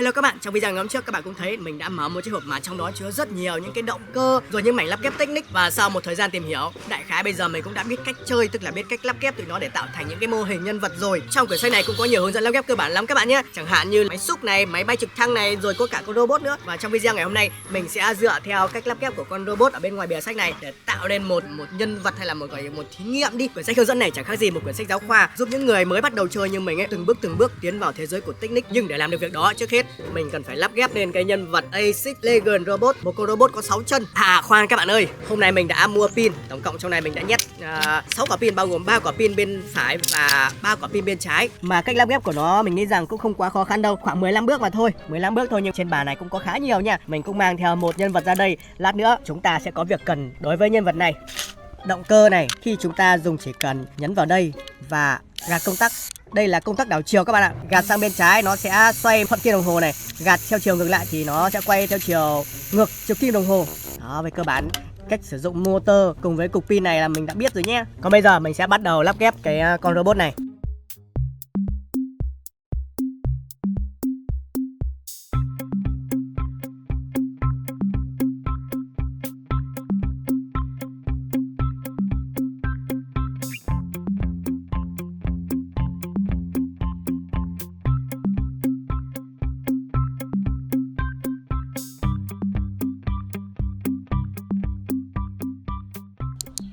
Hello các bạn, trong video ngày hôm trước các bạn cũng thấy mình đã mở một chiếc hộp mà trong đó chứa rất nhiều những cái động cơ rồi những mảnh lắp ghép technic, và sau một thời gian tìm hiểu, đại khái bây giờ mình cũng đã biết cách chơi, tức là biết cách lắp ghép tụi nó để tạo thành những cái mô hình nhân vật rồi. Trong quyển sách này cũng có nhiều hướng dẫn lắp ghép cơ bản lắm các bạn nhé, chẳng hạn như máy xúc này, máy bay trực thăng này, rồi có cả con robot nữa. Và trong video ngày hôm nay mình sẽ dựa theo cách lắp ghép của con robot ở bên ngoài bìa sách này để tạo nên một nhân vật hay là một thí nghiệm đi. Quyển sách hướng dẫn này chẳng khác gì một quyển sách giáo khoa giúp những người mới bắt đầu chơi như mình ấy từng bước tiến vào thế giới của technic. Nhưng để làm được việc đó, trước hết mình cần phải lắp ghép lên cái nhân vật A6 Legion Robot, một con robot có 6 chân. Khoan các bạn ơi, hôm nay mình đã mua pin, tổng cộng trong này mình đã nhét 6 quả pin, bao gồm 3 quả pin bên phải và 3 quả pin bên trái. Mà cách lắp ghép của nó mình nghĩ rằng cũng không quá khó khăn đâu, khoảng 15 bước mà thôi, 15 bước thôi, nhưng trên bàn này cũng có khá nhiều nha. Mình cũng mang theo một nhân vật ra đây, lát nữa chúng ta sẽ có việc cần đối với nhân vật này. Động cơ này khi chúng ta dùng chỉ cần nhấn vào đây và gạt công tắc. Đây là công tắc đảo chiều các bạn ạ. Gạt sang bên trái nó sẽ xoay thuận kim đồng hồ này, gạt theo chiều ngược lại thì nó sẽ quay theo chiều ngược chiều kim đồng hồ. Đó, về cơ bản cách sử dụng motor cùng với cục pin này là mình đã biết rồi nhé. Còn bây giờ mình sẽ bắt đầu lắp ghép cái con robot này.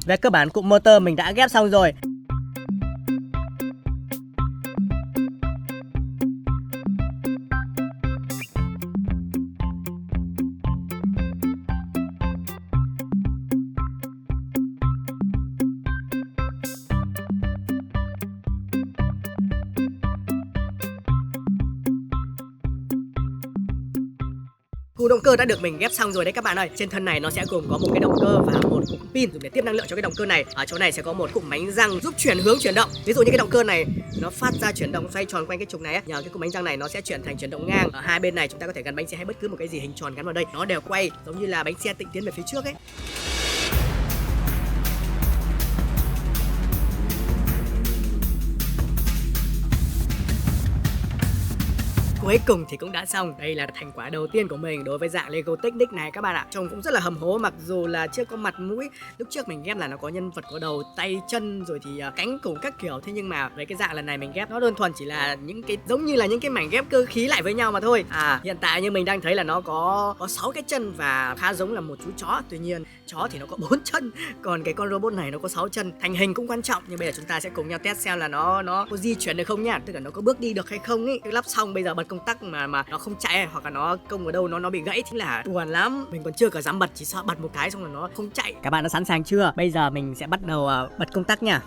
Về cơ bản cụm motor mình đã ghép xong rồi. Củ động cơ đã được mình ghép xong rồi đấy các bạn ơi. Trên thân này nó sẽ gồm có một cái động cơ và một cục pin dùng để tiếp năng lượng cho cái động cơ này. Ở chỗ này sẽ có một cụm bánh răng giúp chuyển hướng chuyển động. Ví dụ như cái động cơ này nó phát ra chuyển động xoay tròn quanh cái trục này ấy, nhờ cái cụm bánh răng này nó sẽ chuyển thành chuyển động ngang. Ở hai bên này chúng ta có thể gắn bánh xe hay bất cứ một cái gì hình tròn gắn vào đây, nó đều quay giống như là bánh xe tịnh tiến về phía trước ấy. Cuối cùng thì cũng đã xong. Đây là thành quả đầu tiên của mình đối với dạng Lego Technic này các bạn ạ. Trông cũng rất là hầm hố, mặc dù là chưa có mặt mũi. Lúc trước mình ghép là nó có nhân vật có đầu, tay, chân rồi thì cánh cùng các kiểu. Thế nhưng mà với cái dạng lần này mình ghép nó đơn thuần chỉ là những cái giống như là những cái mảnh ghép cơ khí lại với nhau mà thôi. Hiện tại như mình đang thấy là nó có 6 cái chân và khá giống là một chú chó. Tuy nhiên chó thì nó có 4 chân, còn cái con robot này nó có 6 chân. Thành hình cũng quan trọng, nhưng bây giờ chúng ta sẽ cùng nhau test xem là nó có di chuyển được không nha, tức là nó có bước đi được hay không ấy. Lắp xong bây giờ bật công tắc mà nó không chạy hoặc là nó công ở đâu nó bị gãy thì là buồn lắm. Mình còn chưa cả dám bật, chỉ sợ bật một cái xong là nó không chạy. Các bạn đã sẵn sàng chưa? Bây giờ mình sẽ bắt đầu bật công tắc nha.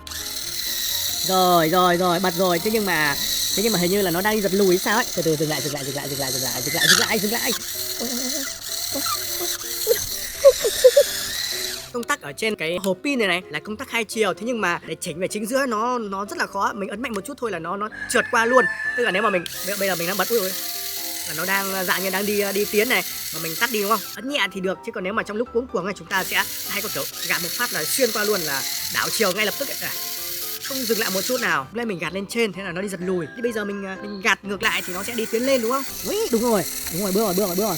Rồi bật rồi. Thế nhưng mà hình như là nó đang đi giật lùi sao ấy. Từ từ dừng lại. Công tắc ở trên cái hộp pin này là công tắc hai chiều, thế nhưng mà để chỉnh về chính giữa nó rất là khó. Mình ấn mạnh một chút thôi là nó trượt qua luôn. Tức là nếu mà bây giờ mình đang bật là nó đang dạng như đang đi tiến này, mà mình tắt đi đúng không? Ấn nhẹ thì được, chứ còn nếu mà trong lúc cuống cuồng này chúng ta sẽ hay có kiểu gạt một phát là xuyên qua luôn, là đảo chiều ngay lập tức ấy. Không dừng lại một chút nào. Lên mình gạt lên trên thế là nó đi giật lùi. Thì bây giờ mình gạt ngược lại thì nó sẽ đi tiến lên đúng không? Đúng rồi, bước rồi.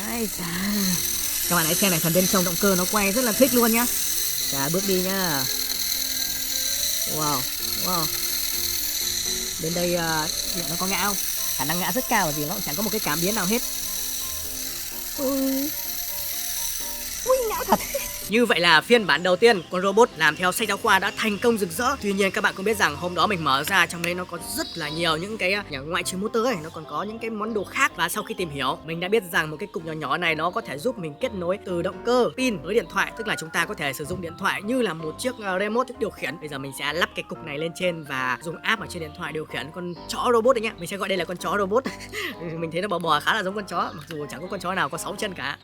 Ai da. Các bạn hãy xem này, phần bên trong động cơ nó quay rất là thích luôn nhá. Bước đi nhá. Wow. Đến đây liệu nó có ngã không? Khả năng ngã rất cao bởi vì nó chẳng có một cái cảm biến nào hết. Ui, ngã thật. Như vậy là phiên bản đầu tiên con robot làm theo sách giáo khoa đã thành công rực rỡ. Tuy nhiên các bạn cũng biết rằng hôm đó mình mở ra trong đấy nó có rất là nhiều những cái ngoại trừ motor ấy, nó còn có những cái món đồ khác. Và sau khi tìm hiểu, mình đã biết rằng một cái cục nhỏ này nó có thể giúp mình kết nối từ động cơ, pin với điện thoại. Tức là chúng ta có thể sử dụng điện thoại như là một chiếc remote, chiếc điều khiển. Bây giờ mình sẽ lắp cái cục này lên trên và dùng app ở trên điện thoại điều khiển con chó robot đấy nhá. Mình sẽ gọi đây là con chó robot. Mình thấy nó bò khá là giống con chó, mặc dù chẳng có con chó nào có 6 chân cả.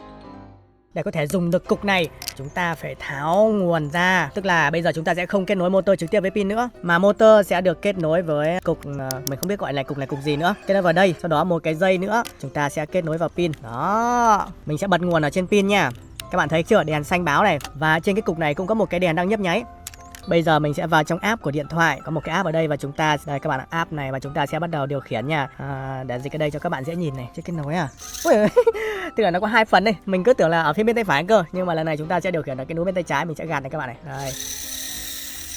Để có thể dùng được cục này, chúng ta phải tháo nguồn ra. Tức là bây giờ chúng ta sẽ không kết nối motor trực tiếp với pin nữa, mà motor sẽ được kết nối với cục, mình không biết gọi là cục này cục gì nữa. Kết nối vào đây, sau đó một cái dây nữa chúng ta sẽ kết nối vào pin. Đó, mình sẽ bật nguồn ở trên pin nha. Các bạn thấy chưa, đèn xanh báo này. Và trên cái cục này cũng có một cái đèn đang nhấp nháy. Bây giờ mình sẽ vào trong app của điện thoại, có một cái app ở đây và chúng ta đây các bạn ạ, app này và chúng ta sẽ bắt đầu điều khiển nha. Để dịch ở đây cho các bạn dễ nhìn này, chưa kết nối à. Ui, tức là nó có hai phần đây, mình cứ tưởng là ở phía bên tay phải cơ, nhưng mà lần này chúng ta sẽ điều khiển ở cái nút bên tay trái, mình sẽ gạt này các bạn này. Đây.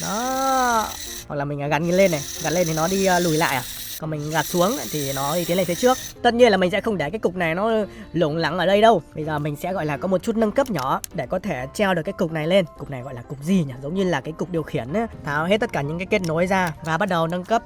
Đó. Hoặc là mình gắn lên này, gắn lên thì nó đi lùi lại à. Còn mình gạt xuống thì nó đi tiến lên phía trước. Tất nhiên là mình sẽ không để cái cục này nó lủng lẳng ở đây đâu. Bây giờ mình sẽ gọi là có một chút nâng cấp nhỏ để có thể treo được cái cục này lên. Cục này gọi là cục gì nhỉ? Giống như là cái cục điều khiển ấy. Tháo hết tất cả những cái kết nối ra và bắt đầu nâng cấp.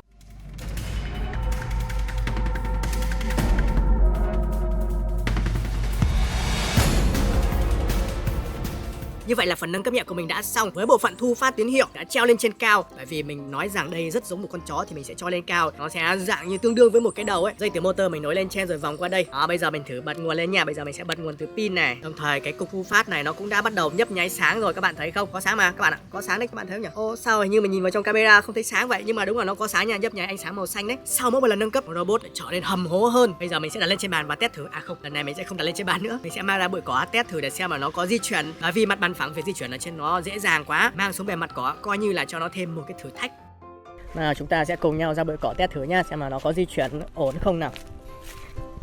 Như vậy là phần nâng cấp nhẹ của mình đã xong. Với bộ phận thu phát tín hiệu đã treo lên trên cao. Bởi vì mình nói rằng đây rất giống một con chó thì mình sẽ cho lên cao. Nó sẽ dạng như tương đương với một cái đầu ấy. Dây từ motor mình nối lên trên rồi vòng qua đây. Đó, bây giờ mình thử bật nguồn lên nha. Bây giờ mình sẽ bật nguồn từ pin này. Đồng thời cái cục thu phát này nó cũng đã bắt đầu nhấp nháy sáng rồi, các bạn thấy không? Có sáng mà các bạn ạ. Có sáng đấy các bạn thấy không nhỉ? Ô, sao hình như mình nhìn vào trong camera không thấy sáng vậy, nhưng mà đúng là nó có sáng nha, nhấp nháy ánh sáng màu xanh đấy. Sau mỗi một lần nâng cấp, robot lại trở nên hầm hố hơn. Bây giờ mình sẽ đặt lên trên bàn và test thử. À không, lần này mình sẽ không đặt lên trên bàn nữa. Mình sẽ mang ra bụi cỏ test thử để xem là nó có di chuyển. Bởi vì mặt bàn phẳng việc di chuyển ở trên nó dễ dàng quá, mang xuống bề mặt cỏ coi như là cho nó thêm một cái thử thách. Nào chúng ta sẽ cùng nhau ra bụi cỏ test thử nhá, xem là nó có di chuyển ổn không nào.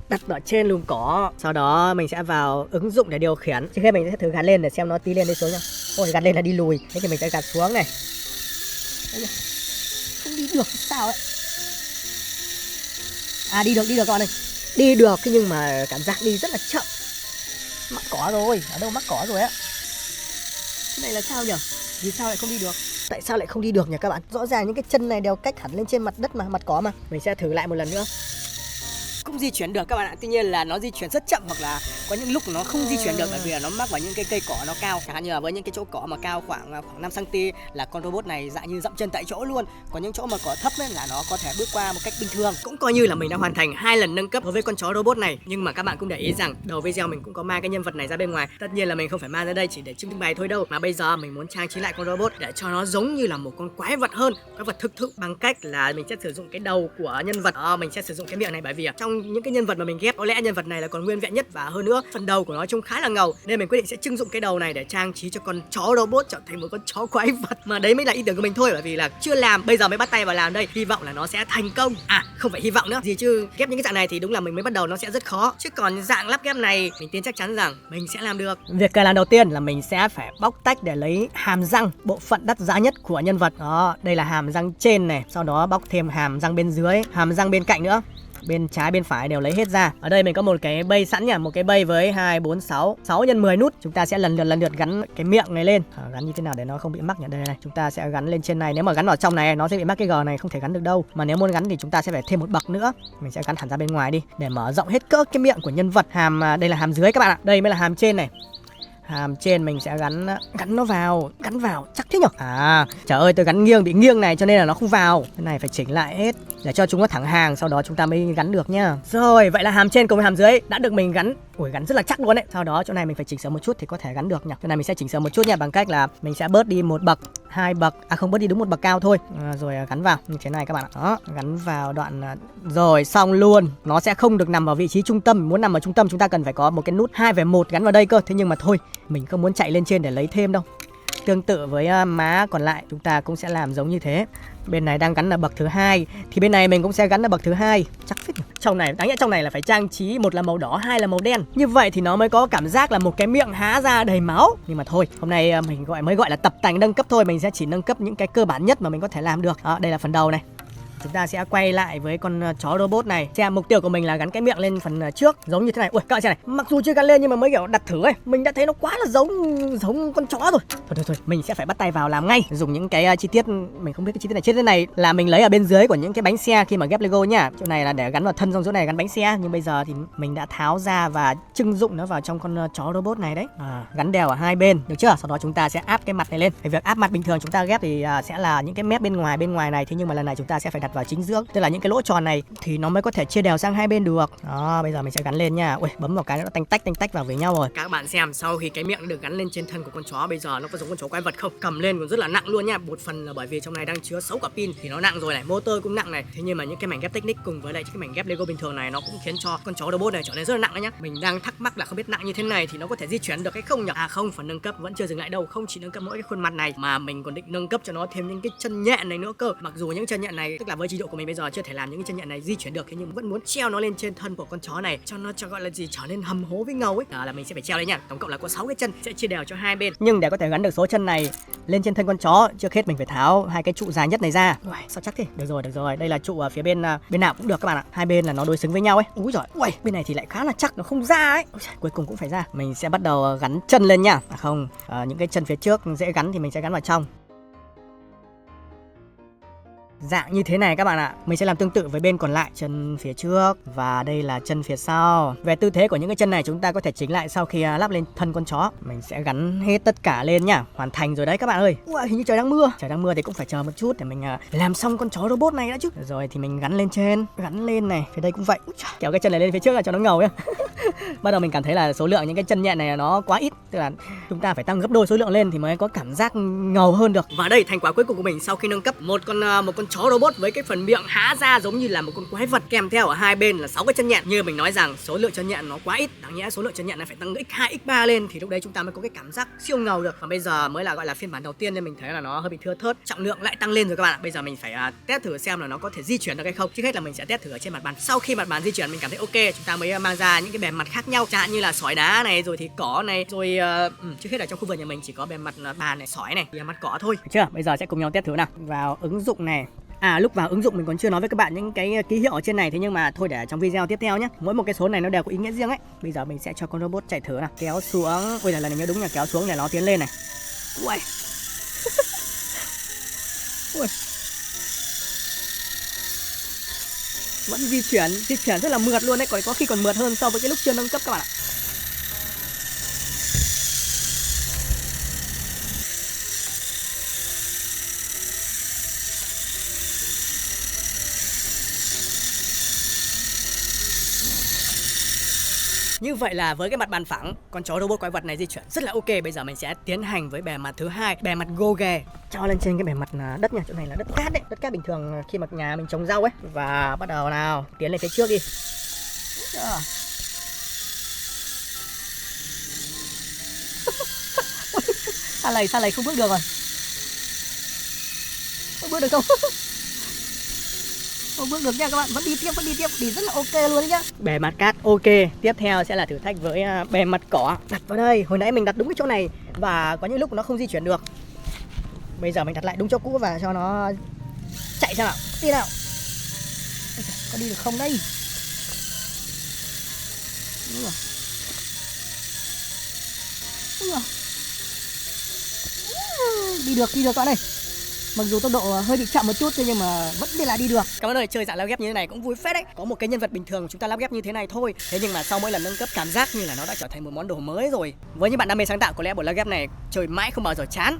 Đặt ở trên lùm cỏ, sau đó mình sẽ vào ứng dụng để điều khiển. Trước hết mình sẽ thử gạt lên để xem nó tí lên đi xuống nhá. Ôi, gạt lên là đi lùi, thế thì mình sẽ gạt xuống này. Không đi được sao ấy. À đi được các bạn ơi. Đi được nhưng mà cảm giác đi rất là chậm. Mắc cỏ rồi, ở đâu mắc cỏ rồi á. Cái này là sao nhỉ? Vì sao lại không đi được? Tại sao lại không đi được nhỉ các bạn? Rõ ràng những cái chân này đều cách hẳn lên trên mặt đất mà, mặt cỏ mà. Mình sẽ thử lại một lần nữa. Cũng di chuyển được các bạn ạ. Tuy nhiên là nó di chuyển rất chậm, hoặc là có những lúc nó không di chuyển được bởi vì là nó mắc vào những cái cây cỏ nó cao. Chẳng hạn như là với những cái chỗ cỏ mà cao khoảng 5 cm là con robot này dạng như dậm chân tại chỗ luôn. Còn những chỗ mà cỏ thấp ấy là nó có thể bước qua một cách bình thường. Cũng coi như là mình đã hoàn thành 2 lần nâng cấp đối với con chó robot này. Nhưng mà các bạn cũng để ý rằng đầu video mình cũng có mang cái nhân vật này ra bên ngoài. Tất nhiên là mình không phải mang ra đây chỉ để trưng bày thôi đâu, mà bây giờ mình muốn trang trí lại con robot để cho nó giống như là một con quái vật hơn, quái vật thực thụ, bằng cách là mình sẽ sử dụng cái đầu của nhân vật. Mình sẽ sử dụng cái miệng này bởi vì trong những cái nhân vật mà mình ghép có lẽ nhân vật này là còn nguyên vẹn nhất, và hơn nữa phần đầu của nó trông khá là ngầu nên mình quyết định sẽ trưng dụng cái đầu này để trang trí cho con chó robot trở thành một con chó quái vật. Mà đấy mới là ý tưởng của mình thôi, bởi vì là chưa làm, bây giờ mới bắt tay vào làm đây, hy vọng là nó sẽ thành công. À không phải hy vọng nữa gì chứ, ghép những cái dạng này thì đúng là mình mới bắt đầu nó sẽ rất khó, chứ còn dạng lắp ghép này mình tin chắc chắn rằng mình sẽ làm được. Việc cần làm đầu tiên là mình sẽ phải bóc tách để lấy hàm răng, bộ phận đắt giá nhất của nhân vật. Đó, đây là hàm răng trên này, sau đó bóc thêm hàm răng bên dưới, hàm răng bên cạnh nữa, bên trái bên phải đều lấy hết ra. Ở đây mình có một cái bay sẵn nhỉ, một cái bay với 2 4 6 6 x 10 nút. Chúng ta sẽ lần lượt gắn cái miệng này lên. Gắn như thế nào để nó không bị mắc nhỉ? Đây này, chúng ta sẽ gắn lên trên này. Nếu mà gắn vào trong này nó sẽ bị mắc cái G này, không thể gắn được đâu. Mà nếu muốn gắn thì chúng ta sẽ phải thêm một bậc nữa. Mình sẽ gắn hẳn ra bên ngoài đi để mở rộng hết cỡ cái miệng của nhân vật. Hàm đây là hàm dưới các bạn ạ. Đây mới là hàm trên này. Hàm trên mình sẽ gắn nó vào, chắc thế nhỉ? À trời ơi, tôi gắn nghiêng, bị nghiêng này cho nên là nó không vào. Cái này phải chỉnh lại hết để cho chúng nó thẳng hàng, sau đó chúng ta mới gắn được nhá. Rồi, vậy là hàm trên cùng với hàm dưới đã được mình gắn. Ui, gắn rất là chắc luôn đấy. Sau đó chỗ này mình phải chỉnh sửa một chút thì có thể gắn được nhỉ. Chỗ này mình sẽ chỉnh sửa một chút nha, bằng cách là mình sẽ bớt đi một bậc, 2 bậc, không bớt đi đúng một bậc cao thôi. Rồi gắn vào như thế này các bạn ạ. Đó, gắn vào đoạn rồi xong luôn. Nó sẽ không được nằm vào vị trí trung tâm. Muốn nằm ở trung tâm chúng ta cần phải có một cái nút 2/1 gắn vào đây cơ. Thế nhưng mà thôi, mình không muốn chạy lên trên để lấy thêm đâu. Tương tự với má còn lại chúng ta cũng sẽ làm giống như thế. Bên này đang gắn là bậc thứ 2 thì bên này mình cũng sẽ gắn là bậc thứ 2. Chắc phết. Trong này đáng nhẽ trong này là phải trang trí, một là màu đỏ, hai là màu đen. Như vậy thì nó mới có cảm giác là một cái miệng há ra đầy máu. Nhưng mà thôi, hôm nay mình mới gọi là tập tành nâng cấp thôi, mình sẽ chỉ nâng cấp những cái cơ bản nhất mà mình có thể làm được. Đây là phần đầu này. Chúng ta sẽ quay lại với con chó robot này. Xem mục tiêu của mình là gắn cái miệng lên phần trước giống như thế này. Ui các bạn xem này, mặc dù chưa gắn lên nhưng mà mới kiểu đặt thử ấy, mình đã thấy nó quá là giống con chó rồi. Thôi, mình sẽ phải bắt tay vào làm ngay. Dùng những cái chi tiết, mình không biết cái chi tiết này, chi tiết này là mình lấy ở bên dưới của những cái bánh xe khi mà ghép Lego nhá. Chỗ này là để gắn vào thân, trong chỗ này gắn bánh xe, nhưng bây giờ thì mình đã tháo ra và trưng dụng nó vào trong con chó robot này đấy. Gắn đều ở hai bên, được chưa? Sau đó chúng ta sẽ áp cái mặt này lên. Cái việc áp mặt bình thường chúng ta ghép thì sẽ là những cái mép bên ngoài này, thế nhưng mà lần này chúng ta sẽ phải đặt vào chính giữa, tức là những cái lỗ tròn này thì nó mới có thể chia đều sang hai bên được. Đó, bây giờ mình sẽ gắn lên nha. Ui, bấm vào cái nó tanh tách vào với nhau rồi. Các bạn xem, sau khi cái miệng được gắn lên trên thân của con chó, bây giờ nó có giống con chó quái vật không? Cầm lên còn rất là nặng luôn nha. Một phần là bởi vì trong này đang chứa 6 quả pin thì nó nặng rồi này, motor cũng nặng này. Thế nhưng mà những cái mảnh ghép Technic cùng với lại cái mảnh ghép Lego bình thường này nó cũng khiến cho con chó robot này trở nên rất là nặng đấy nhá. Mình đang thắc mắc là không biết nặng như thế này thì nó có thể di chuyển được hay không nhỉ? À không, phần nâng cấp vẫn chưa dừng lại đâu, không chỉ nâng cấp mỗi cái khuôn mặt này mà mình còn định nâng cấp cho nó thêm những cái chân nhện này nữa cơ. Mặc dù những chân nhện này, tức là với trình độ của mình bây giờ chưa thể làm những cái chân nhện này di chuyển được, thế nhưng vẫn muốn treo nó lên trên thân của con chó này cho nó gọi là gì, trở nên hầm hố với ngầu ấy. Là mình sẽ phải treo đấy nha. Tổng cộng là có 6 cái chân sẽ chia đều cho hai bên. Nhưng để có thể gắn được số chân này lên trên thân con chó, trước hết mình phải tháo hai cái trụ dài nhất này ra. Ui, sao chắc thế? Được rồi. Đây là trụ ở phía bên nào cũng được các bạn ạ. Hai bên là nó đối xứng với nhau ấy. Úi giời, ui, bên này thì lại khá là chắc, nó không ra ấy. Ui, cuối cùng cũng phải ra. Mình sẽ bắt đầu gắn chân lên nha. À không, những cái chân phía trước dễ gắn thì mình sẽ gắn vào trong. Dạng như thế này các bạn ạ. Mình sẽ làm tương tự với bên còn lại, chân phía trước và đây là chân phía sau. Về tư thế của những cái chân này chúng ta có thể chỉnh lại sau khi lắp lên thân con chó. Mình sẽ gắn hết tất cả lên nhá. Hoàn thành rồi đấy các bạn ơi. Ui, hình như trời đang mưa. Trời đang mưa thì cũng phải chờ một chút để mình làm xong con chó robot này đã chứ. Rồi thì mình gắn lên trên, gắn lên này, phía đây cũng vậy. Kéo cái chân này lên phía trước là cho nó ngầu nhá. Bắt đầu mình cảm thấy là số lượng những cái chân nhện này nó quá ít, tức là chúng ta phải tăng gấp đôi số lượng lên thì mới có cảm giác ngầu hơn được. Và đây thành quả cuối cùng của mình sau khi nâng cấp một con chó robot với cái phần miệng há ra giống như là một con quái vật, kèm theo ở hai bên là 6 cái chân nhện. Như mình nói rằng số lượng chân nhện nó quá ít, đáng nhẽ số lượng chân nhện này phải tăng x2 x3 lên thì lúc đấy chúng ta mới có cái cảm giác siêu ngầu được. Và bây giờ mới là gọi là phiên bản đầu tiên nên mình thấy là nó hơi bị thưa thớt, trọng lượng lại tăng lên rồi các bạn ạ. Bây giờ mình phải test thử xem là nó có thể di chuyển được hay không. Trước hết là mình sẽ test thử ở trên mặt bàn. Sau khi mặt bàn di chuyển mình cảm thấy ok, chúng ta mới mang ra những cái bề mặt khác nhau, chẳng hạn như là sỏi đá này, rồi thì cỏ này, rồi trước hết là trong khu vườn nhà mình chỉ có bề mặt bàn này, sỏi này, thì mặt cỏ thôi. Được chưa? Bây giờ sẽ cùng nhau test thử nào. Vào ứng dụng này. À, lúc vào ứng dụng mình còn chưa nói với các bạn những cái ký hiệu ở trên này, thế nhưng mà thôi để trong video tiếp theo nhé. Mỗi một cái số này nó đều có ý nghĩa riêng ấy. Bây giờ mình sẽ cho con robot chạy thử nào. Kéo xuống. Ui, lần này nhớ đúng là kéo xuống để nó tiến lên này. Ui. Ui. Vẫn di chuyển rất là mượt luôn đấy, có khi còn mượt hơn so với cái lúc chưa nâng cấp các bạn ạ. Như vậy là với cái mặt bàn phẳng, con chó robot quái vật này di chuyển rất là ok. Bây giờ mình sẽ tiến hành với bề mặt thứ hai, bề mặt gồ ghề. Cho lên trên cái bề mặt đất nha, chỗ này là đất cát đấy, đất cát bình thường khi mà nhà mình trồng rau ấy. Và bắt đầu nào, tiến lên phía trước đi. Xa lầy không bước được rồi. Không bước được không? Không bước được nha các bạn, vẫn đi tiếp, đi rất là ok luôn đấy nhá. Bề mặt cát ok, tiếp theo sẽ là thử thách với bề mặt cỏ. Đặt vào đây, hồi nãy mình đặt đúng cái chỗ này và có những lúc nó không di chuyển được. Bây giờ mình đặt lại đúng chỗ cũ và cho nó chạy xem nào, đi nào. Có đi được không đây? Đúng rồi. Đi được các bạn ơi. Mặc dù tốc độ hơi bị chậm một chút nhưng mà vẫn đi được. Các bạn ơi, chơi dạng lắp ghép như thế này cũng vui phết đấy. Có một cái nhân vật bình thường chúng ta lắp ghép như thế này thôi. Thế nhưng mà sau mỗi lần nâng cấp cảm giác như là nó đã trở thành một món đồ mới rồi. Với những bạn đam mê sáng tạo có lẽ bộ lắp ghép này chơi mãi không bao giờ chán.